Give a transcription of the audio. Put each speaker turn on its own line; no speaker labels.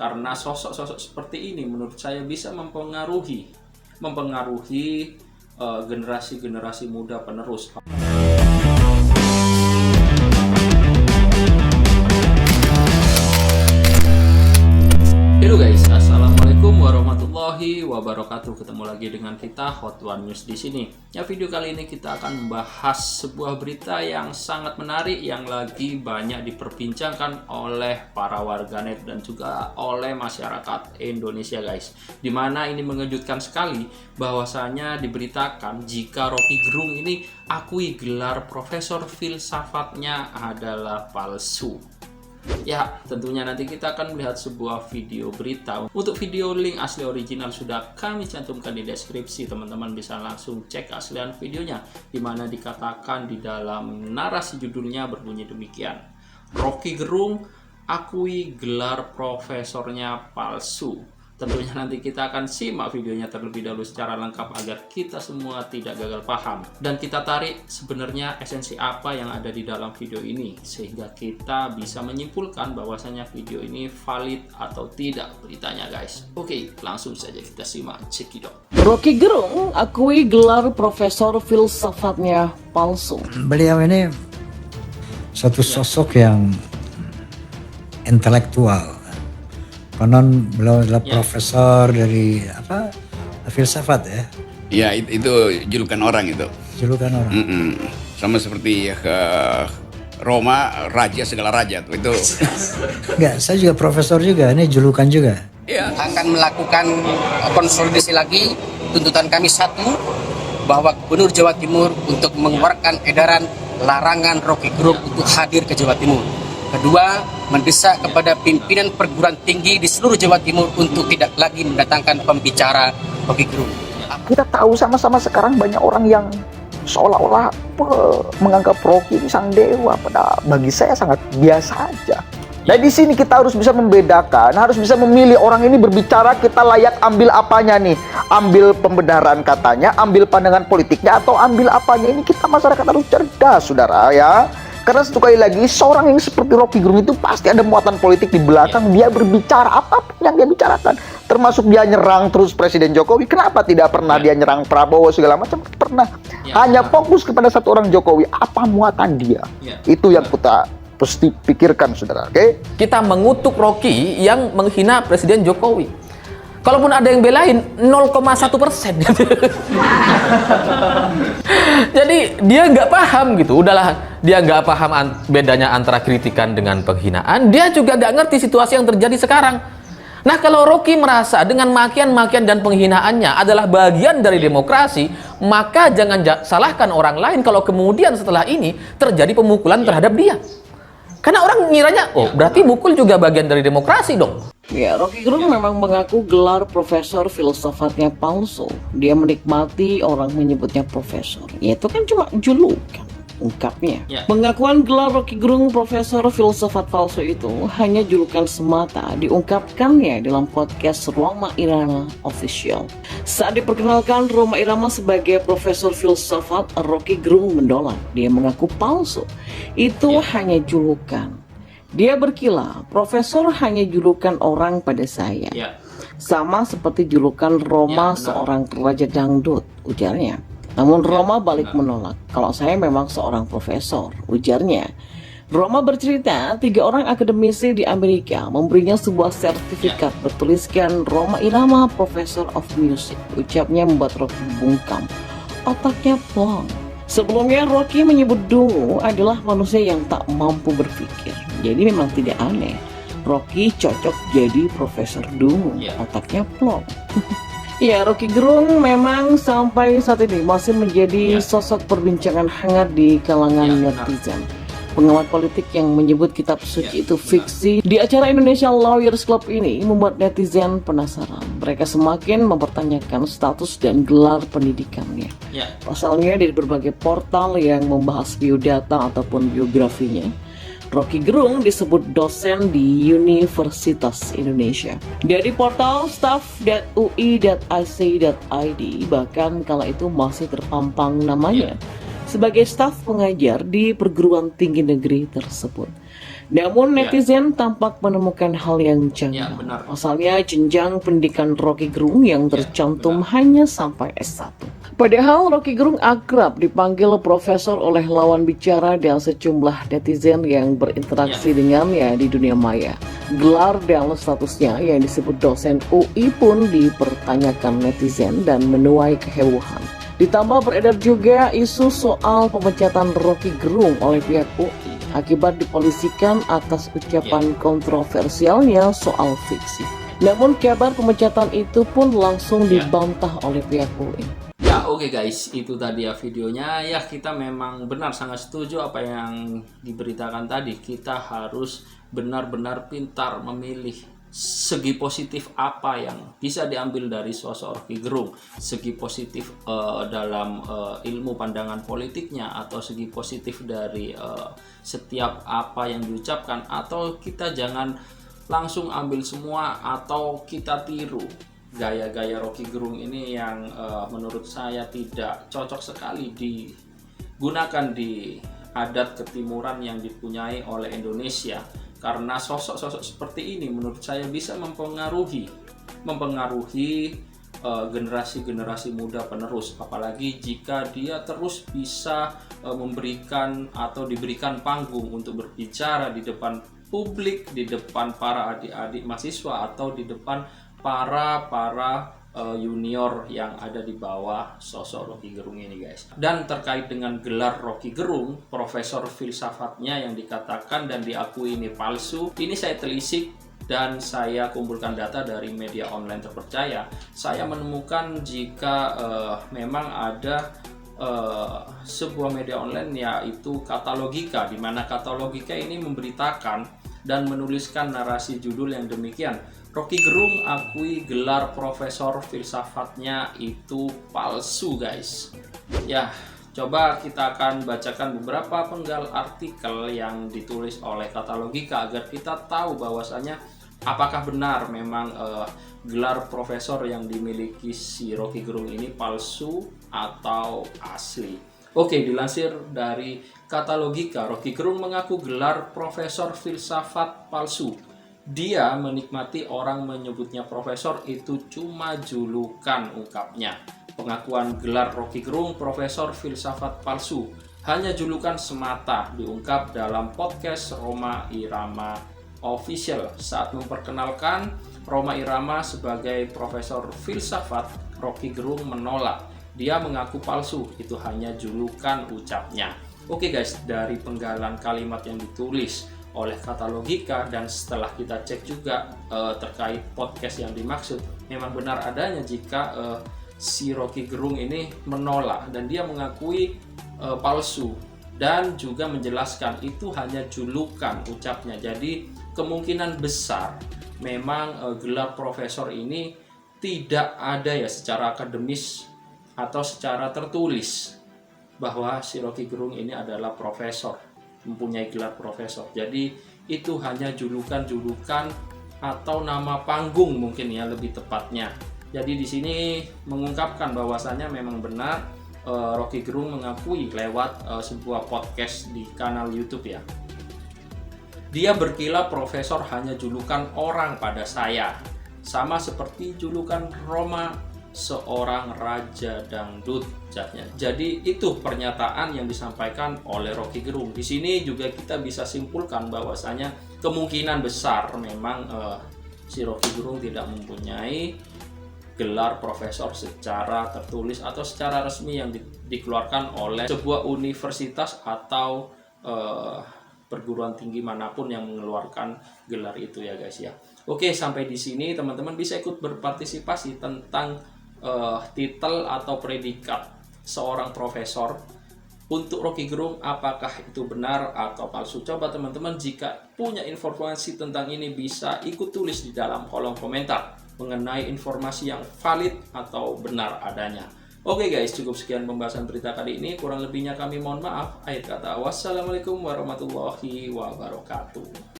Karena sosok-sosok seperti ini menurut saya bisa mempengaruhi generasi-generasi muda penerus. Halo guys, assalamualaikum warahmatullahi wabarakatuh. Ketemu lagi dengan kita Hot One News di sini. Ya, video kali ini kita akan membahas sebuah berita yang sangat menarik yang lagi banyak diperbincangkan oleh para warganet dan juga oleh masyarakat Indonesia guys. Dimana ini mengejutkan sekali bahwasanya diberitakan jika Rocky Gerung ini akui gelar profesor filsafatnya adalah palsu. Ya, tentunya nanti kita akan melihat sebuah video berita. Untuk video link asli original sudah kami cantumkan di deskripsi. Teman-teman bisa langsung cek aslian videonya, dimana dikatakan di dalam narasi judulnya berbunyi demikian: Rocky Gerung akui gelar profesornya palsu. Tentunya nanti kita akan simak videonya terlebih dahulu secara lengkap agar kita semua tidak gagal paham. Dan kita tarik sebenarnya esensi apa yang ada di dalam video ini, sehingga kita bisa menyimpulkan bahwasanya video ini valid atau tidak beritanya guys. Oke, langsung saja kita simak cekidot.
Rocky Gerung akui gelar profesor filsafatnya palsu.
Beliau ini satu sosok yang intelektual. Konon beliau adalah profesor dari filsafat ya.
Ya, itu julukan orang itu.
Julukan orang.
Sama seperti Roma, raja segala raja tuh itu.
Enggak, saya juga profesor juga, ini julukan juga.
Ya.
Akan melakukan konsolidasi lagi. Tuntutan kami satu, bahwa Gubernur Jawa Timur untuk mengeluarkan edaran larangan Rocky Gerung untuk hadir ke Jawa Timur. Kedua, mendesak kepada pimpinan perguruan tinggi di seluruh Jawa Timur untuk tidak lagi mendatangkan pembicara Rocky Gerung.
Kita tahu sama-sama sekarang banyak orang yang seolah-olah menganggap Rocky ini sang dewa, padahal bagi saya sangat biasa aja. Nah, di sini kita harus bisa membedakan, harus bisa memilih orang ini berbicara, kita layak ambil apanya nih? Ambil pembenaran katanya, ambil pandangan politiknya, atau ambil apanya? Ini kita masyarakat harus cerdas, saudara ya. Karena sekali lagi, seorang yang seperti Rocky Gerung itu pasti ada muatan politik di belakang. Dia berbicara apapun yang dia bicarakan, termasuk dia nyerang terus Presiden Jokowi. Kenapa tidak pernah dia nyerang Prabowo segala macam? Pernah. Hanya fokus kepada satu orang Jokowi. Apa muatan dia? Itu yang kita pasti pikirkan, saudara. Oke?
Kita mengutuk Rocky yang menghina Presiden Jokowi. Kalaupun ada yang belain 0,1%. Jadi dia nggak paham gitu. Udahlah, dia nggak paham bedanya antara kritikan dengan penghinaan. Dia juga nggak ngerti situasi yang terjadi sekarang. Nah, kalau Rocky merasa dengan makian-makian dan penghinaannya adalah bagian dari demokrasi, maka jangan salahkan orang lain kalau kemudian setelah ini terjadi pemukulan terhadap dia. Karena orang ngiranya, oh berarti mukul juga bagian dari demokrasi dong.
Ya, Rocky Gerung memang mengaku gelar profesor filsafatnya palsu. Dia menikmati orang menyebutnya profesor. Ya, itu kan cuma julukan, ungkapnya. Pengakuan gelar Rocky Gerung profesor filsafat palsu itu hanya julukan semata, diungkapkannya dalam podcast Rhoma Irama Official. Saat diperkenalkan Rhoma Irama sebagai profesor filsafat, Rocky Gerung menolak. Dia mengaku palsu. Itu hanya julukan. Dia berkilah, profesor hanya julukan orang pada saya. Sama seperti julukan Roma seorang raja dangdut, ujarnya. Namun Roma balik menolak, kalau saya memang seorang profesor, ujarnya. Roma bercerita, 3 orang akademisi di Amerika memberinya sebuah sertifikat bertuliskan Rhoma Irama Professor of Music. Ucapnya membuat Rocky bungkam, otaknya plong. Sebelumnya Rocky menyebut Dungu adalah manusia yang tak mampu berpikir. Jadi memang tidak aneh Rocky cocok jadi Profesor Dungu, otaknya plong. Ya, Rocky Gerung memang sampai saat ini masih menjadi sosok perbincangan hangat di kalangan netizen. Pengamat politik yang menyebut kitab suci itu fiksi di acara Indonesia Lawyers Club ini membuat netizen penasaran. Mereka semakin mempertanyakan status dan gelar pendidikannya. Pasalnya dari berbagai portal yang membahas biodata ataupun biografinya, Rocky Gerung disebut dosen di Universitas Indonesia. Dari portal staff.ui.ic.id bahkan kala itu masih terpampang namanya sebagai staf pengajar di perguruan tinggi negeri tersebut. Namun netizen tampak menemukan hal yang
Ya,
janggal.
benar.
Pasalnya jenjang pendidikan Rocky Gerung yang tercantum hanya sampai S1. Padahal Rocky Gerung akrab dipanggil profesor oleh lawan bicara dan sejumlah netizen yang berinteraksi dengannya di dunia maya. Gelar dan statusnya yang disebut dosen UI pun dipertanyakan netizen dan menuai kehebohan. Ditambah beredar juga isu soal pemecatan Rocky Gerung oleh pihak UI akibat dipolisikan atas ucapan kontroversialnya soal fiksi. Namun kabar pemecatan itu pun langsung dibantah oleh pihak UI.
Ya oke guys, itu tadi ya videonya. Ya kita memang benar sangat setuju apa yang diberitakan tadi. Kita harus benar-benar pintar memilih segi positif apa yang bisa diambil dari sosok Rocky Gerung, segi positif dalam ilmu pandangan politiknya, atau segi positif dari setiap apa yang diucapkan, atau kita jangan langsung ambil semua atau kita tiru gaya-gaya Rocky Gerung ini yang menurut saya tidak cocok sekali digunakan di adat ketimuran yang dipunyai oleh Indonesia. Karena sosok-sosok seperti ini menurut saya bisa mempengaruhi generasi-generasi muda penerus, apalagi jika dia terus bisa memberikan atau diberikan panggung untuk berbicara di depan publik, di depan para adik-adik mahasiswa, atau di depan para junior yang ada di bawah sosok Rocky Gerung ini guys. Dan terkait dengan gelar Rocky Gerung, profesor filsafatnya yang dikatakan dan diakui ini palsu, ini saya telisik dan saya kumpulkan data dari media online terpercaya. Saya menemukan jika memang ada sebuah media online yaitu Katalogika, di mana Katalogika ini memberitakan dan menuliskan narasi judul yang demikian: Rocky Gerung akui gelar profesor filsafatnya itu palsu guys. Ya, coba kita akan bacakan beberapa penggal artikel yang ditulis oleh Katalogika agar kita tahu bahwasanya apakah benar memang gelar profesor yang dimiliki si Rocky Gerung ini palsu atau asli. Oke, dilansir dari Katalogika, Rocky Gerung mengaku gelar profesor filsafat palsu. Dia menikmati orang menyebutnya profesor itu cuma julukan, ungkapnya. Pengakuan gelar Rocky Gerung profesor filsafat palsu hanya julukan semata, diungkap dalam podcast Rhoma Irama Official. Saat memperkenalkan Rhoma Irama sebagai profesor filsafat, Rocky Gerung menolak. Dia mengaku palsu, itu hanya julukan, ucapnya. Oke guys, dari penggalan kalimat yang ditulis oleh Katalogika dan setelah kita cek juga terkait podcast yang dimaksud, memang benar adanya jika si Rocky Gerung ini menolak dan dia mengakui palsu dan juga menjelaskan itu hanya julukan, ucapnya. Jadi kemungkinan besar memang gelar profesor ini tidak ada ya secara akademis atau secara tertulis bahwa si Rocky Gerung ini adalah profesor, mempunyai gelar profesor. Jadi itu hanya julukan-julukan atau nama panggung mungkin ya lebih tepatnya. Jadi di sini mengungkapkan bahwasannya memang benar Rocky Gerung mengakui lewat sebuah podcast di kanal YouTube ya. Dia berkilah profesor hanya julukan orang pada saya, sama seperti julukan Roma seorang raja dangdut, jatnya. Jadi itu pernyataan yang disampaikan oleh Rocky Gerung. Di sini juga kita bisa simpulkan bahwasanya kemungkinan besar memang si Rocky Gerung tidak mempunyai gelar profesor secara tertulis atau secara resmi yang dikeluarkan oleh sebuah universitas atau perguruan tinggi manapun yang mengeluarkan gelar itu ya guys ya. Oke, sampai di sini teman-teman bisa ikut berpartisipasi tentang titel atau predikat seorang profesor untuk Rocky Gerung, apakah itu benar atau palsu. Coba teman-teman jika punya informasi tentang ini bisa ikut tulis di dalam kolom komentar mengenai informasi yang valid atau benar adanya. Oke guys, cukup sekian pembahasan berita kali ini. Kurang lebihnya kami mohon maaf. Akhir kata, wassalamualaikum warahmatullahi wabarakatuh.